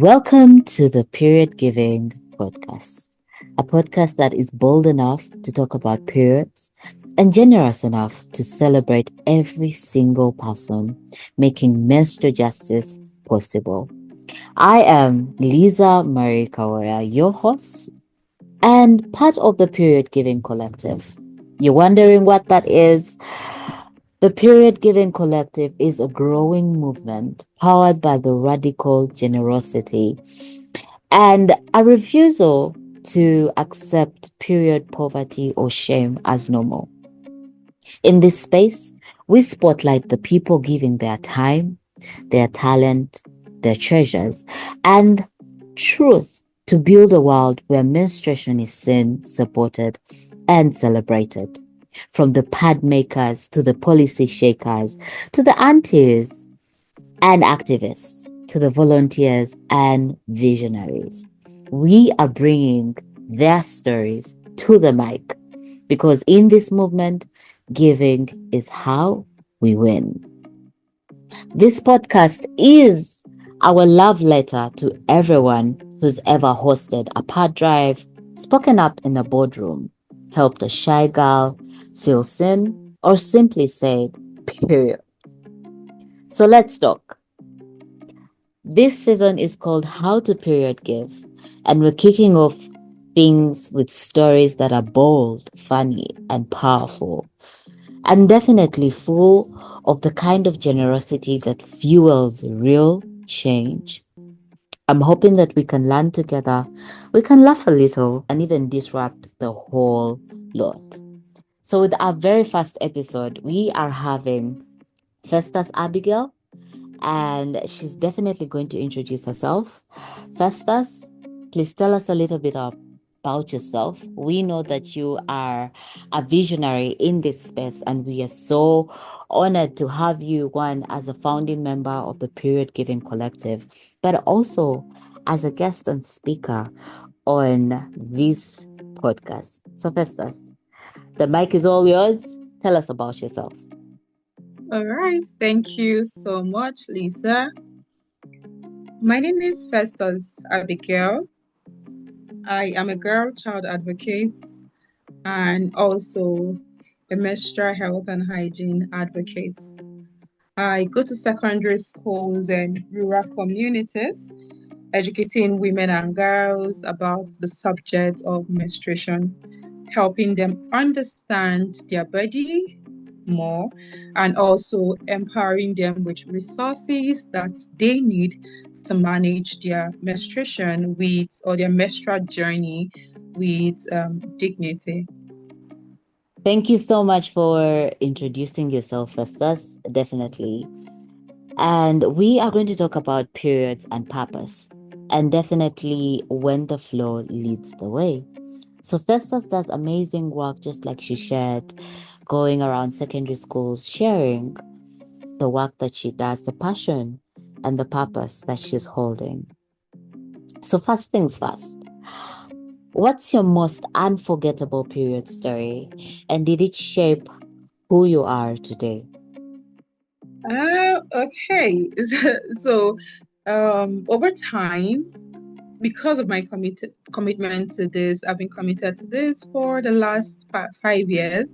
Welcome to the Period Giving Podcast, a podcast that is bold enough to talk about periods and generous enough to celebrate every single person making menstrual justice possible. I am Lisa Marie Kawaya, your host and part of the Period Giving Collective. You're wondering what that is? The Period Giving Collective is a growing movement powered by the radical generosity and a refusal to accept period poverty or shame as normal. In this space, we spotlight the people giving their time, their talent, their treasures, and truth to build a world where menstruation is seen, supported, and celebrated. From the pad makers to the policy shakers to the aunties and activists to the volunteers and visionaries. We are bringing their stories to the mic because in this movement, giving is how we win. This podcast is our love letter to everyone who's ever hosted a pad drive, spoken up in a boardroom, helped a shy girl feel seen, or simply said, period. So let's talk. This season is called How to Period Give, and we're kicking off things with stories that are bold, funny, and powerful, and definitely full of the kind of generosity that fuels real change. I'm hoping that we can learn together, we can laugh a little, and even disrupt the whole lot. So, with our very first episode, we are having Festus Abigail, and she's definitely going to introduce herself. Festus, please tell us a little bit about yourself. We know that you are a visionary in this space, and we are so honored to have you, one, as a founding member of the Period Giving Collective, but also as a guest and speaker on this podcast. So, Festus, the mic is all yours. Tell us about yourself. All right, thank you so much, Lisa. My name is Festus Abigail. I am a girl child advocate and also a menstrual health and hygiene advocate. I go to secondary schools and rural communities, educating women and girls about the subject of menstruation, helping them understand their body more, and also empowering them with resources that they need to manage their menstruation with or their menstrual journey with dignity. Thank you so much for introducing yourself, Festus. Definitely. And we are going to talk about periods and purpose, and definitely when the flow leads the way. So, Festus does amazing work, just like she shared, going around secondary schools, sharing the work that she does, the passion and the purpose that she's holding. So, first things first, what's your most unforgettable period story, and did it shape who you are today? Okay. So, over time, because of my commitment to this, I've been committed to this for the last 5 years.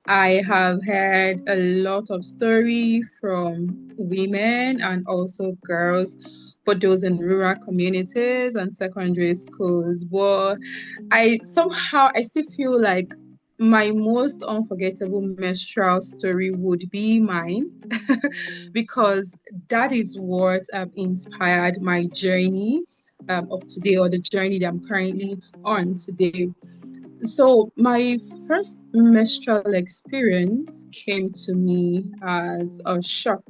I have heard a lot of story from women and also girls, but those in rural communities and secondary schools. But I still feel like my most unforgettable menstrual story would be mine because that is what inspired my journey of today, or the journey that I'm currently on today. So my first menstrual experience came to me as a shock.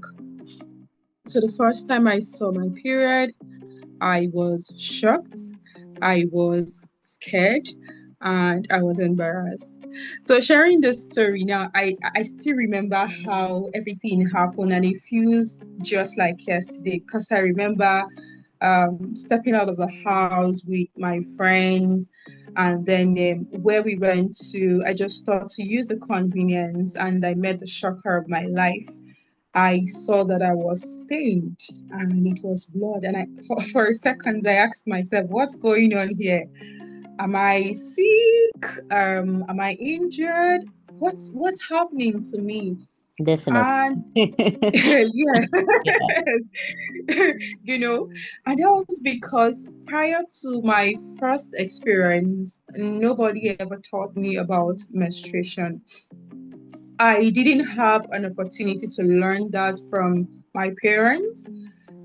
So the first time I saw my period, I was shocked, I was scared, and I was embarrassed. So sharing this story now, I still remember how everything happened, and it feels just like yesterday because I remember stepping out of the house with my friends, and then where we went to, I just thought to use the convenience, and I met the shocker of my life. I saw that I was stained and it was blood. And for a second, I asked myself, what's going on here? Am I sick? Am I injured? What's happening to me? Definitely. And yeah, Yeah. you know, and that was because prior to my first experience, nobody ever taught me about menstruation. I didn't have an opportunity to learn that from my parents.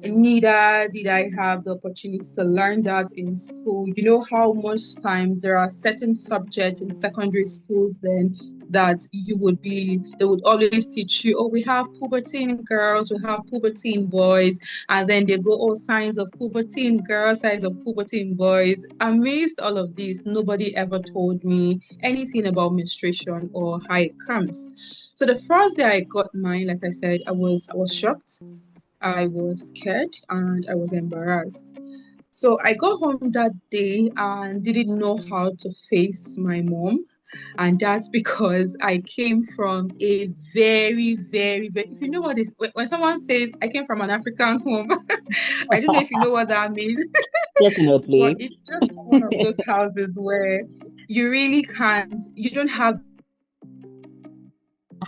Neither did I have the opportunity to learn that in school. You know how most times there are certain subjects in secondary schools then that they would always teach you, oh, we have puberty in girls, we have puberty in boys, and then they go, oh, signs of puberty in girls, signs of puberty in boys. Amidst all of this, nobody ever told me anything about menstruation or how it comes. So the first day I got mine, like I said, I was shocked. I was scared and I was embarrassed. So I got home that day and didn't know how to face my mom. And that's because I came from a very, if you know what is, when someone says, I came from an African home, I don't know if you know what that means, but Definitely. it's just one of those houses where you really can't, you don't have,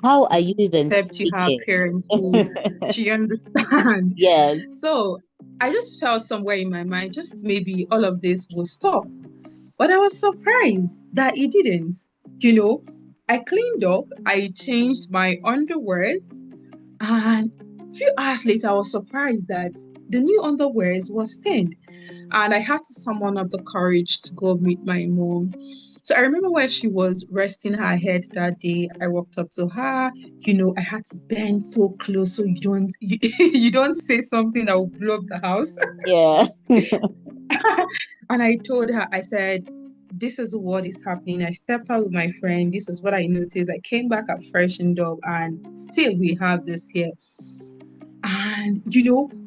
How are you even except you have speaking? parents who, do you understand? Yes. So I just felt somewhere in my mind, just maybe all of this will stop. But I was surprised that it didn't. You know, I cleaned up, I changed my underwears, and a few hours later, I was surprised that the new underwears was stained. And I had to summon up the courage to go meet my mom. So I remember when she was resting her head that day, I walked up to her. I had to bend so close so you don't say something that will blow up the house. Yeah. And I told her, I said, this is what is happening. I stepped out with my friend. This is what I noticed. I came back at freshened up, and still we have this here. And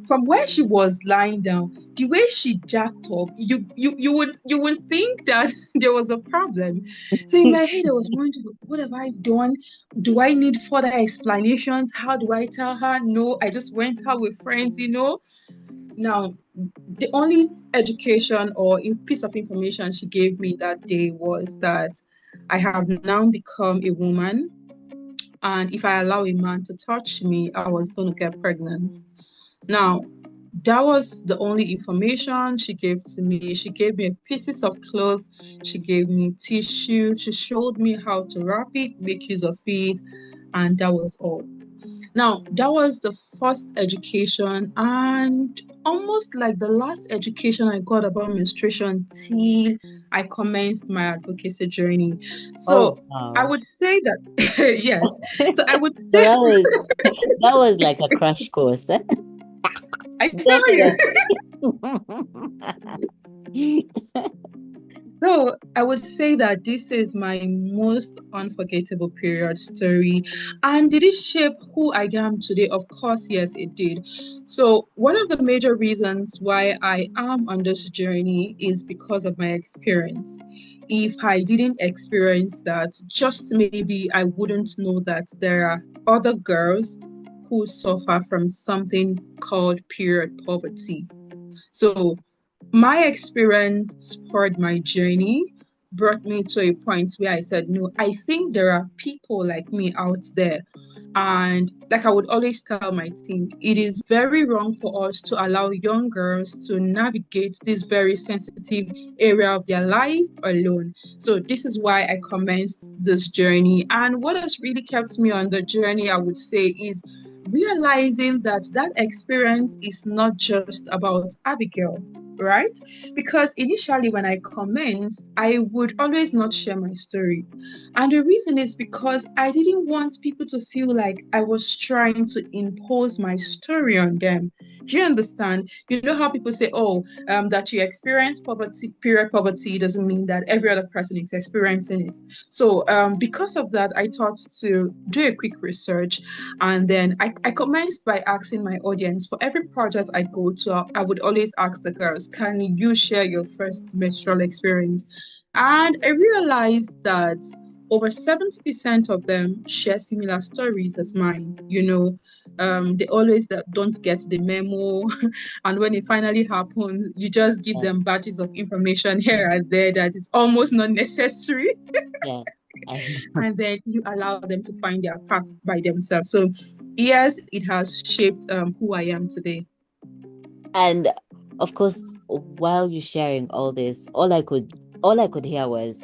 from where she was lying down, the way she jacked up, you would think that there was a problem. So in my head, I was wondering, what have I done? Do I need further explanations? How do I tell her? No, I just went out with friends. Now, the only education or piece of information she gave me that day was that I have now become a woman, and if I allow a man to touch me, I was going to get pregnant. Now, that was the only information she gave to me. She gave me pieces of cloth, she gave me tissue, she showed me how to wrap it, make use of it, and that was all. Now, that was the first education and almost like the last education I got about menstruation till I commenced my advocacy journey. Oh, So I wow. would say that, yes. So I would So say, that was like a crash course, eh? I tell you. Definitely. So I would say that this is my most unforgettable period story. And did it shape who I am today? Of course, yes, it did. So one of the major reasons why I am on this journey is because of my experience. If I didn't experience that, just maybe I wouldn't know that there are other girls who suffer from something called period poverty. So my experience spurred my journey, brought me to a point where I said, no, I think there are people like me out there. And like I would always tell my team, it is very wrong for us to allow young girls to navigate this very sensitive area of their life alone. So this is why I commenced this journey. And what has really kept me on the journey, I would say, is realizing that that experience is not just about Abigail, right? Because initially, when I commenced, I would always not share my story. And the reason is because I didn't want people to feel like I was trying to impose my story on them. Do you understand? You know how people say, oh, that you experience poverty, period poverty doesn't mean that every other person is experiencing it. So, because of that, I thought to do a quick research, and then I commenced by asking my audience for every project I go to, I would always ask the girls, can you share your first menstrual experience? And I realized that over 70% of them share similar stories as mine. They always don't get the memo. And when it finally happens, you just give them Yes. batches of information here and there that is almost not necessary. Yes. And then you allow them to find their path by themselves. So, yes, it has shaped who I am today. And of course, while you're sharing all this, all I could hear was,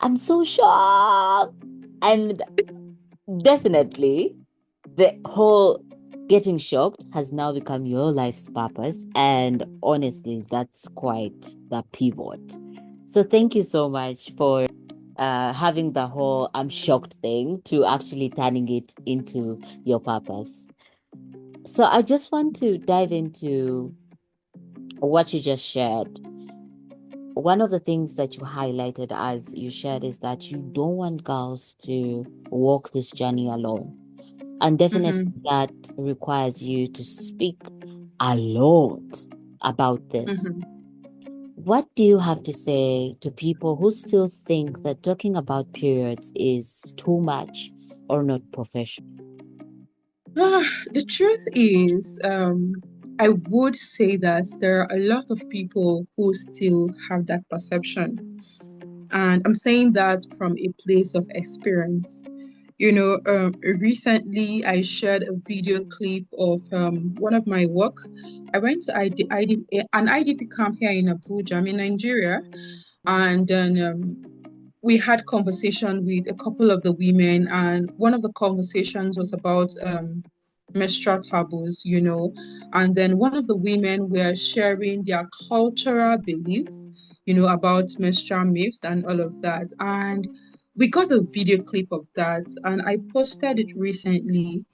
I'm so shocked. And definitely the whole getting shocked has now become your life's purpose. And honestly, that's quite the pivot. So thank you so much for having the whole I'm shocked thing to actually turning it into your purpose. So I just want to dive into what you just shared. One of the things that you highlighted as you shared is that you don't want girls to walk this journey alone. And definitely Mm-hmm, that requires you to speak a lot about this. mm-hmm. What do you have to say to people who still think that talking about periods is too much or not professional? The truth is, I would say that there are a lot of people who still have that perception. And I'm saying that from a place of experience. Recently I shared a video clip of one of my work. I went to an IDP camp here in Abuja, I'm in Nigeria, and then we had conversation with a couple of the women, and one of the conversations was about menstrual taboos, and then one of the women were sharing their cultural beliefs, about menstrual myths and all of that. And we got a video clip of that, and I posted it recently.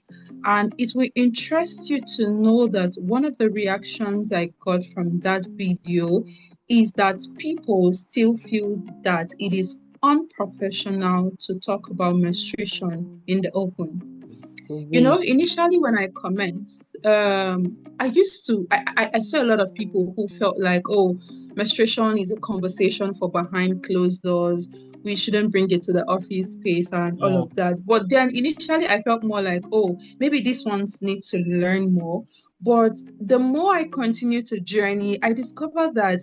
And it will interest you to know that one of the reactions I got from that video is that people still feel that it is unprofessional to talk about menstruation in the open. We, Initially when I commenced, I saw a lot of people who felt like, oh, menstruation is a conversation for behind closed doors. We shouldn't bring it to the office space and all yeah, of that. But then initially I felt more like, oh, maybe these ones need to learn more. But the more I continue to journey, I discovered that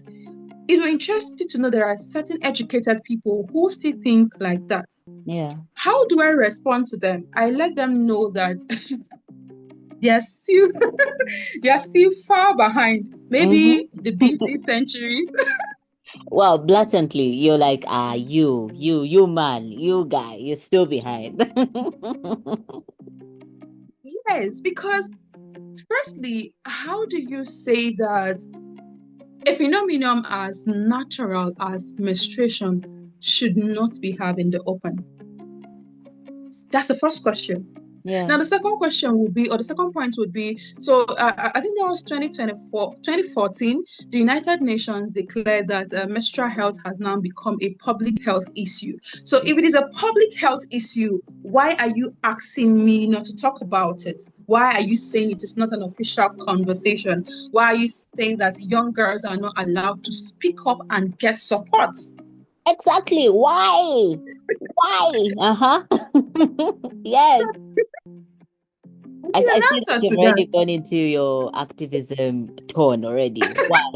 it will interest you to know there are certain educated people who still think like that. yeah. How do I respond to them? I let them know that they are still they are still far behind. Maybe Mm-hmm. the BC centuries. Well, blatantly, you're like, you man, you guy, you're still behind. Yes, because firstly, how do you say that a phenomenon as natural as menstruation should not be had in the open? That's the first question. Yeah. Now, the second question would be, or the second point would be, so I think that was 2014, the United Nations declared that menstrual health has now become a public health issue. So if it is a public health issue, why are you asking me not to talk about it? Why are you saying it is not an official conversation? Why are you saying that young girls are not allowed to speak up and get support? Exactly. Why? Why? Uh-huh. Yes. I I, need I an see that answer you've to that. already gone into your activism tone already. Why?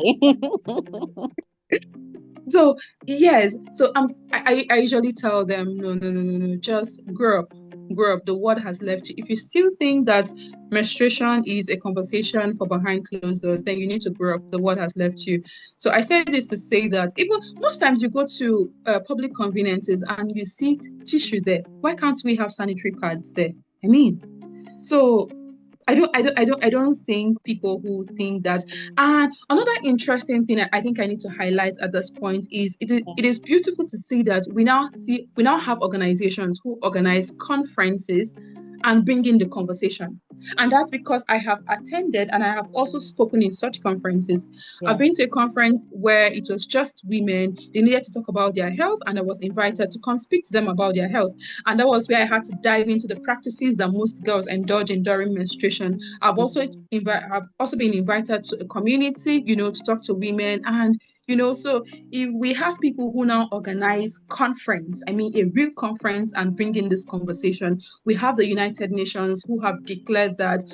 So yes, so I usually tell them no, no, no, no, no, just grow up, grow up. The world has left you. If you still think that menstruation is a conversation for behind closed doors, then you need to grow up. The world has left you. So I say this to say that even most times you go to public conveniences and you see tissue there. Why can't we have sanitary pads there? I mean, so I don't think people who think that. And another interesting thing I think I need to highlight at this point is it is beautiful to see that we now have organizations who organize conferences and bring in the conversation. And that's because I have attended and I have also spoken in such conferences. I've Yeah. been to a conference where it was just women. They needed to talk about their health, and I was invited to come speak to them about their health. And that was where I had to dive into the practices that most girls indulge in during menstruation. I've also been invited to a community, to talk to women, and So if we have people who now organize conference, I mean a real conference, and bring in this conversation, we have the United Nations who have declared that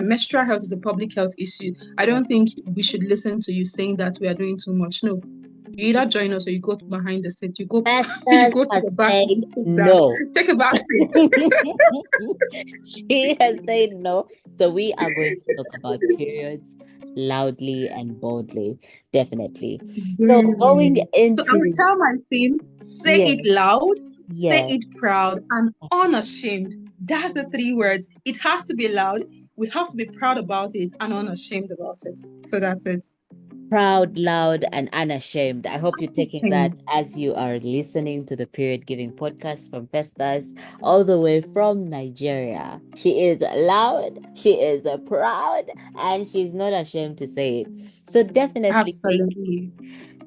menstrual health is a public health issue. I don't think we should listen to you saying that we are doing too much. No, you either join us or you go behind the seat. You go you Festus go to has the back said and sit down. no. Take a back seat. She has said no. So we are going to talk about periods loudly and boldly, definitely. So going Yes. So I would into, tell my team, say yeah, it loud, say yeah, it proud, and unashamed. That's the three words. It has to be loud. We have to be proud about it and unashamed about it. So that's it. proud, loud, and unashamed. I hope you're taking that Unashamed. as you are listening to the Period Giving podcast from Festus, all the way from Nigeria. She is loud, she is proud, and she's not ashamed to say it. So definitely Absolutely.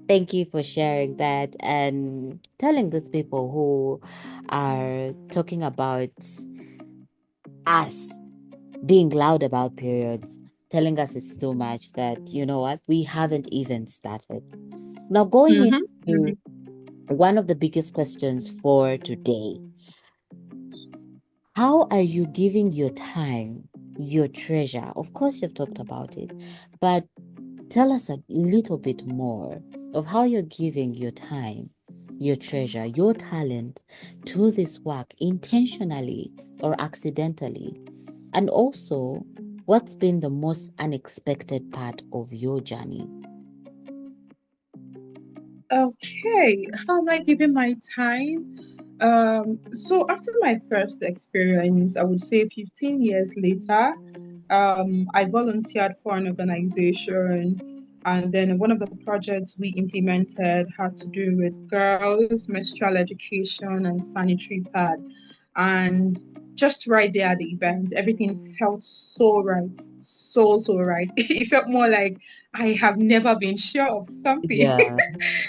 thank you for sharing that and telling those people who are talking about us being loud about periods, telling us it's too much, that, you know what, we haven't even started. Now, going Mm-hmm. into one of the biggest questions for today, how are you giving your time, your treasure? Of course, you've talked about it, but tell us a little bit more of how you're giving your time, your treasure, your talent to this work intentionally or accidentally. And also, what's been the most unexpected part of your journey? Okay. How am I giving my time? So after my first experience, I would say 15 years later, I volunteered for an organization, and then one of the projects we implemented had to do with girls, menstrual education, and sanitary pad. And just right there at the event, everything felt so right, so right. It felt more like I have never been sure of something Yeah,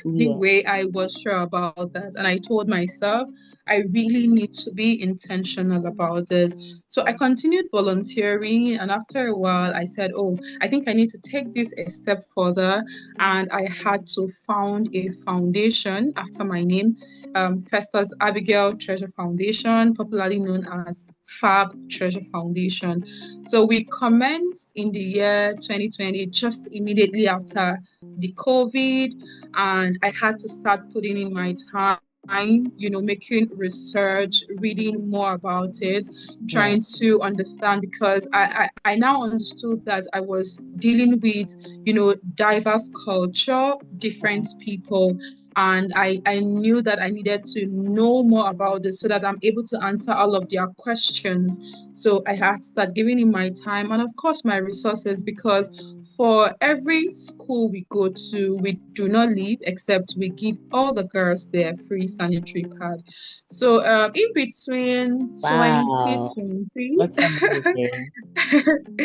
the yeah. way I was sure about that. And I told myself, I really need to be intentional about this. So I continued volunteering. And after a while, I said, oh, I think I need to take this a step further. And I had to found a foundation after my name, Festus Abigail Treasure Foundation, popularly known as FAB Treasure Foundation. So we commenced in the year 2020, just immediately after the COVID, and I had to start putting in my time, making research, reading more about it, Yeah. trying to understand, because I now understood that I was dealing with, diverse culture, different people. And I knew that I needed to know more about this so that I'm able to answer all of their questions. So I had to start giving in my time and, of course, my resources, because for every school we go to, we do not leave except we give all the girls their free sanitary pad. So in between Wow. 2020, That's amazing.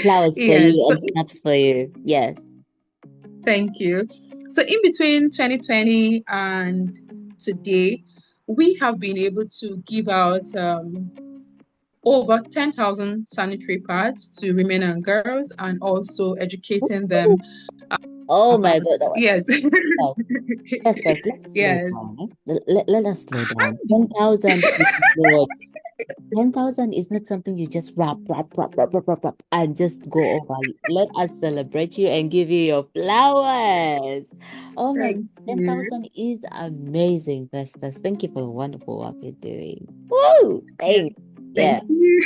Flowers for yes, you so and snaps for you. Yes. thank you. So in between 2020 and today, we have been able to give out over 10,000 sanitary pads to women and girls, and also educating them Oh my about, God. yes. Festus, let's slow Yes. down. Let us slow down. 10,000 is not 10,000 is not something you just wrap, and just go over. Let us celebrate you and give you your flowers. Oh my, Thank you. 10,000 is amazing, Festus. Thank you for the wonderful work you're doing. Woo! Yeah. Thanks. Thank Yeah. you.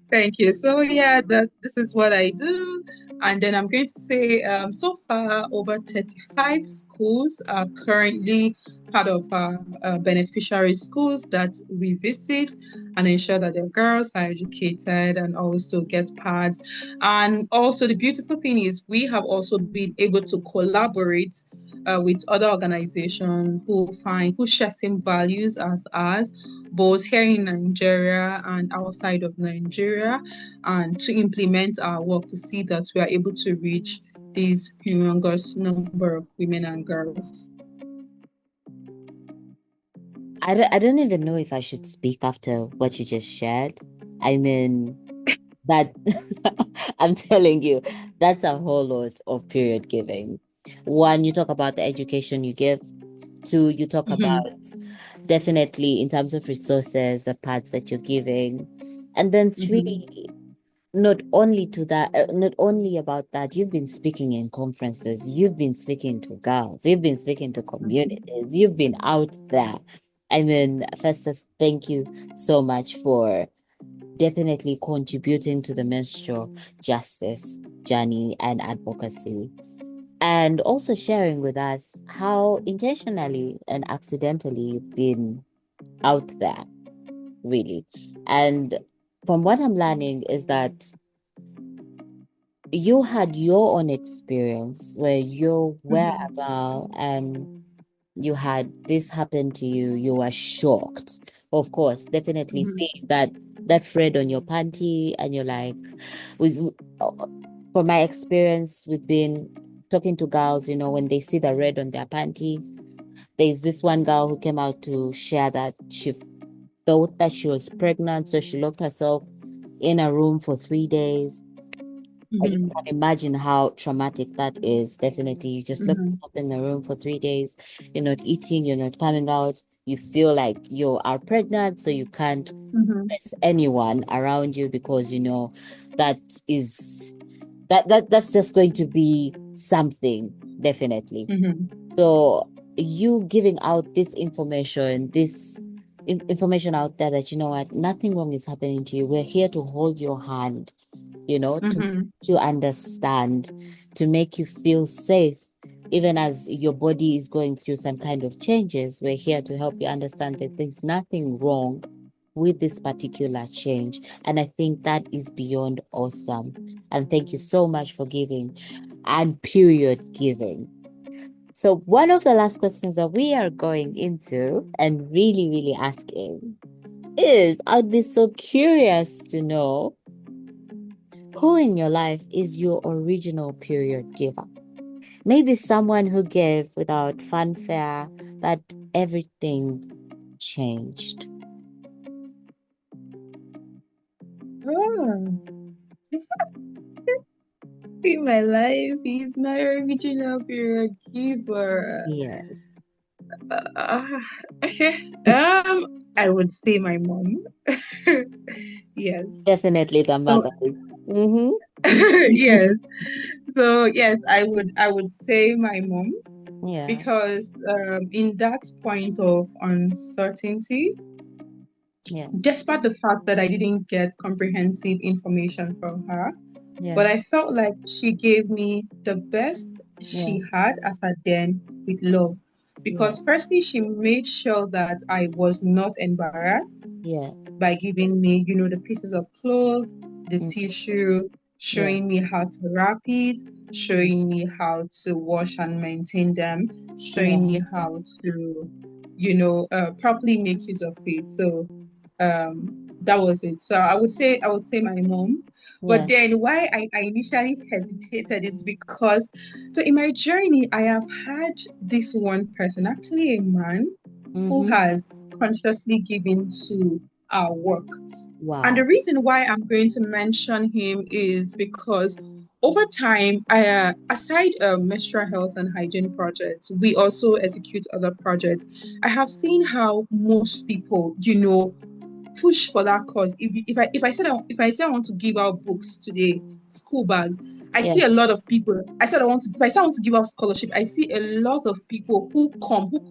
Thank you. So yeah, this is what I do. And then I'm going to say, so far over 35 schools are currently part of our beneficiary schools that we visit and ensure that their girls are educated and also get pads. And also the beautiful thing is we have also been able to collaborate with other organizations who share same values as us, both here in Nigeria and outside of Nigeria, and to implement our work to see that we are able to reach this humongous number of women and girls. I don't even know if I should speak after what you just shared. I mean, that I'm telling you, that's a whole lot of period giving. One, you talk about the education you give. Two, you talk Mm-hmm. about definitely in terms of resources, the parts that you're giving. And then Mm-hmm. three, not only to that, not only about that, you've been speaking in conferences, you've been speaking to girls, you've been speaking to communities, you've been out there. I mean, Festus, thank you so much for definitely contributing to the menstrual justice journey and advocacy, and also sharing with us how intentionally and accidentally you've been out there, really. And from what I'm learning is that you had your own experience where you were Mm-hmm. a girl and you had this happen to you, you were shocked. Of course, definitely Mm-hmm. seeing that thread on your panty, and you're like, with from my experience, we've been talking to girls, when they see the red on their panty. There's this one girl who came out to share that she thought that she was pregnant, so she locked herself in a room for 3 days. And you Mm-hmm. can imagine how traumatic that is. Definitely, you just lock Mm-hmm. yourself in the room for 3 days. You're not eating, you're not coming out. You feel like you are pregnant, so you can't Mm-hmm. mess anyone around you because you know that is that's just going to be something, definitely. Mm-hmm. So you giving out this information, this information out there that you know what, nothing wrong is happening to you. We're here to hold your hand, to make Mm-hmm. you understand, to make you feel safe. Even as your body is going through some kind of changes, we're here to help you understand that there's nothing wrong with this particular change. And I think that is beyond awesome. And thank you so much for giving and period giving. So, one of the last questions that we are going into and really, really asking is, I'd be so curious to know who in your life is your original period giver? Maybe someone who gave without fanfare, but everything changed. Oh, in my life, he's my original period giver. Yes, Uh, okay. I would say my mom. Yes. definitely the So mother. Mm-hmm. yes. So yes, I would say my mom Yeah, because in that point of uncertainty, yes, despite the fact that I didn't get comprehensive information from her, yeah, but I felt like she gave me the best yeah, she had as a then with love. yeah, Because firstly, she made sure that I was not embarrassed yes, by giving me, the pieces of cloth, the mm, tissue, yeah, showing me how to wrap it, mm, showing me how to wash and maintain them, showing yeah, me how to, properly make use of it. So that was it. So I would say my mom. But yeah, then why I initially hesitated is because so in my journey I have had this one person, actually a man, who mm-hmm. has consciously given to our work. And the Wow, reason why I'm going to mention him is because over time, aside menstrual health and hygiene projects, we also execute other projects. I have seen how most people, push for that cause. If I say I want to give out books today, school bags, I yeah, see a lot of people. I said I want to. If I say I want to give out scholarship, I see a lot of people who come, who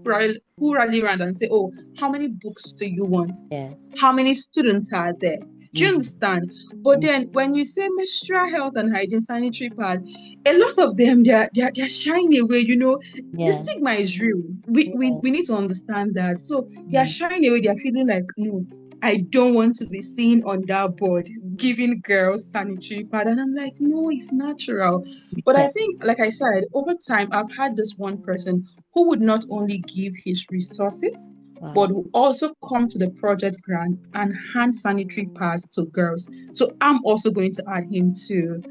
rally around and say, "Oh, how many books do you want? yes, How many students are there?" Do you mm-hmm. understand? But Mm, then when you say menstrual health and hygiene, sanitary pad, a lot of them they're shying away. The yeah, stigma is real. We need yes, to understand that. So they are mm, shying away. They're feeling like, no, I don't want to be seen on that board giving girls sanitary pad. And I'm like, no, it's natural. But yeah, I think, like I said, over time, I've had this one person who would not only give his resources, but wow. will also come to the project grant and hand sanitary pads to girls. So I'm also going to add him to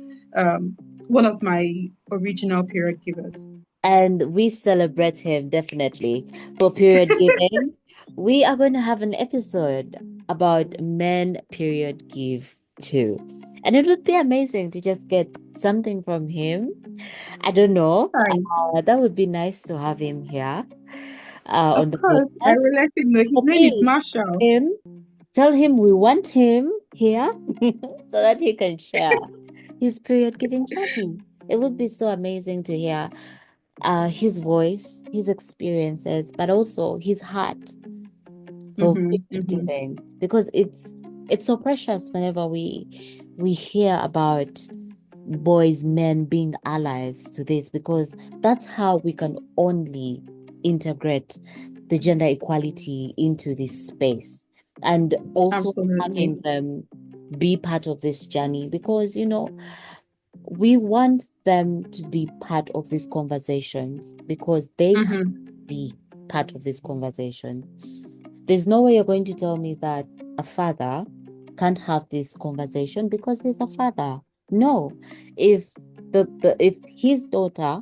one of my original period givers. And we celebrate him definitely for period giving. We are going to have an episode about men period give too. And it would be amazing to just get something from him. I don't know. Right. That would be nice to have him here Of on the course, I podcast. will let him know. His So name is please, Marshall. him, tell him we want him here so that he can share his period giving journey. It would be so amazing to hear his voice, his experiences, but also his heart for Mm-hmm, period mm-hmm. giving because it's so precious whenever we hear about boys, men being allies to this because that's how we can only integrate the gender equality into this space and also Absolutely. having them be part of this journey because we want them to be part of these conversations because they have to Mm-hmm, be part of this conversation. There's no way you're going to tell me that a father can't have this conversation because he's a father. No. If if his daughter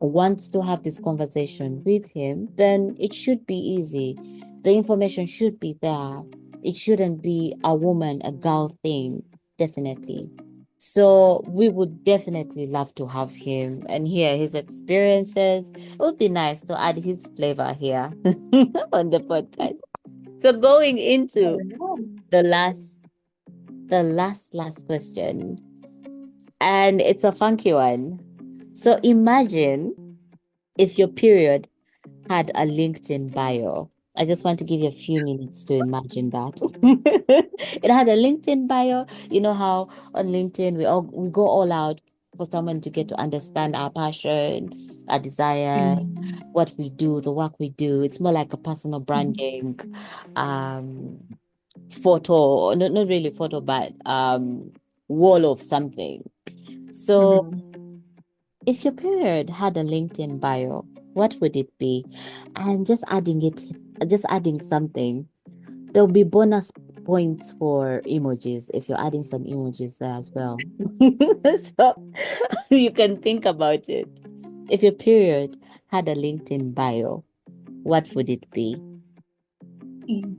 wants to have this conversation with him, then it should be easy. The information should be there. It shouldn't be a woman, a girl thing, definitely. So we would definitely love to have him and hear his experiences. It would be nice to add his flavor here on the podcast. So going into mm-hmm. the last question, and it's a funky one. So imagine if your period had a LinkedIn bio. I just want to give you a few minutes to imagine that. It had a LinkedIn bio. You know how on LinkedIn we go all out for someone to get to understand our passion, our desires, what we do, the work we do. It's more like a personal branding um photo, not really photo, but wall of something. So Mm-hmm. if your period had a LinkedIn bio, what would it be? And just adding something. There'll be bonus points for emojis if you're adding some emojis there as well. So you can think about it. If your period had a LinkedIn bio, what would it be?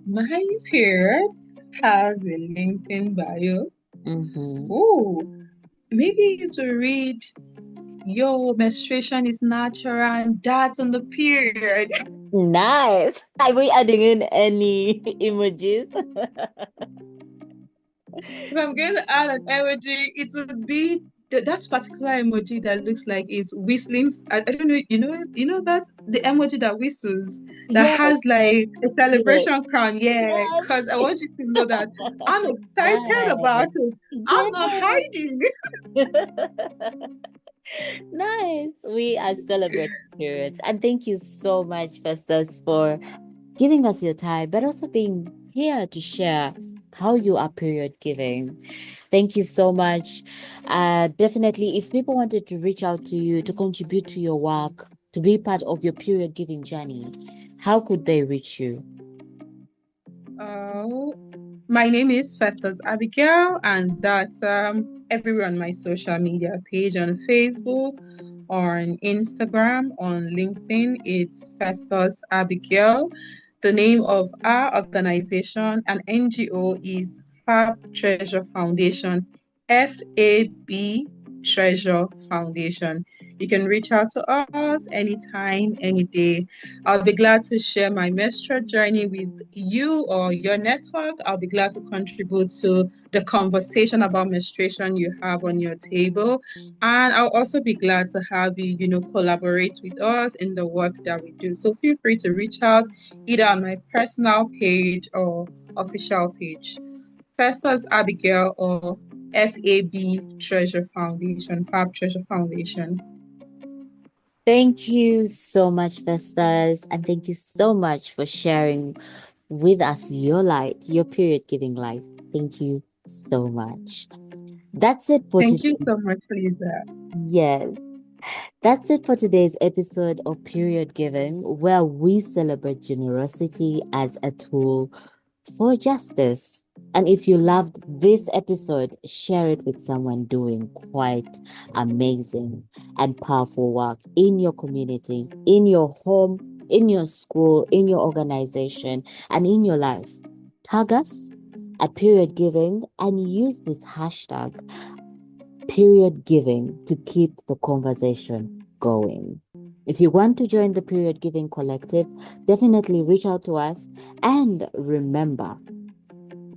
My period has a LinkedIn bio. Mm-hmm. Oh, maybe to read your menstruation is natural and that's on the period. Nice. Are we adding in any emojis? If I'm going to add an emoji, it would be that particular emoji that looks like it's whistling. I don't know, that the emoji that whistles that Yes, has like a yes, celebration crown. Yeah, yes. because I want you to know that I'm excited about Nice. it. I'm not Yes. hiding. Nice. We are celebrating periods. And thank you so much, Festus, for giving us your time, but also being here to share how you are period giving. Thank you so much. Definitely, if people wanted to reach out to you to contribute to your work, to be part of your period giving journey, how could they reach you? Oh, my name is Festus Abigail, and that's everywhere on my social media page on Facebook, on Instagram, on LinkedIn. It's Festus Abigail. The name of our organization and NGO is FAB Treasure Foundation, FAB Treasure Foundation. You can reach out to us anytime, any day. I'll be glad to share my menstrual journey with you or your network. I'll be glad to contribute to the conversation about menstruation you have on your table. And I'll also be glad to have you, collaborate with us in the work that we do. So feel free to reach out either on my personal page or official page. Festus Abigail or FAB Treasure Foundation, FAB Treasure Foundation. Thank you so much, Festus, and thank you so much for sharing with us your light, your period giving light. Thank you so much. That's it for Thank you so today's. much, Lisa. Yes, that's it for today's episode of Period Giving, where we celebrate generosity as a tool for justice. And if you loved this episode, share it with someone doing quite amazing and powerful work in your community, in your home, in your school, in your organization, and in your life. Tag us at period giving and use this hashtag period giving to keep the conversation going. If you want to join the period giving collective, definitely reach out to us. And remember,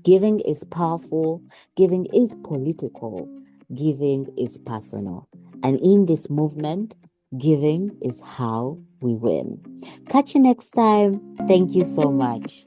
giving is powerful, giving is political, giving is personal. And in this movement, giving is how we win. Catch you next time. Thank you so much.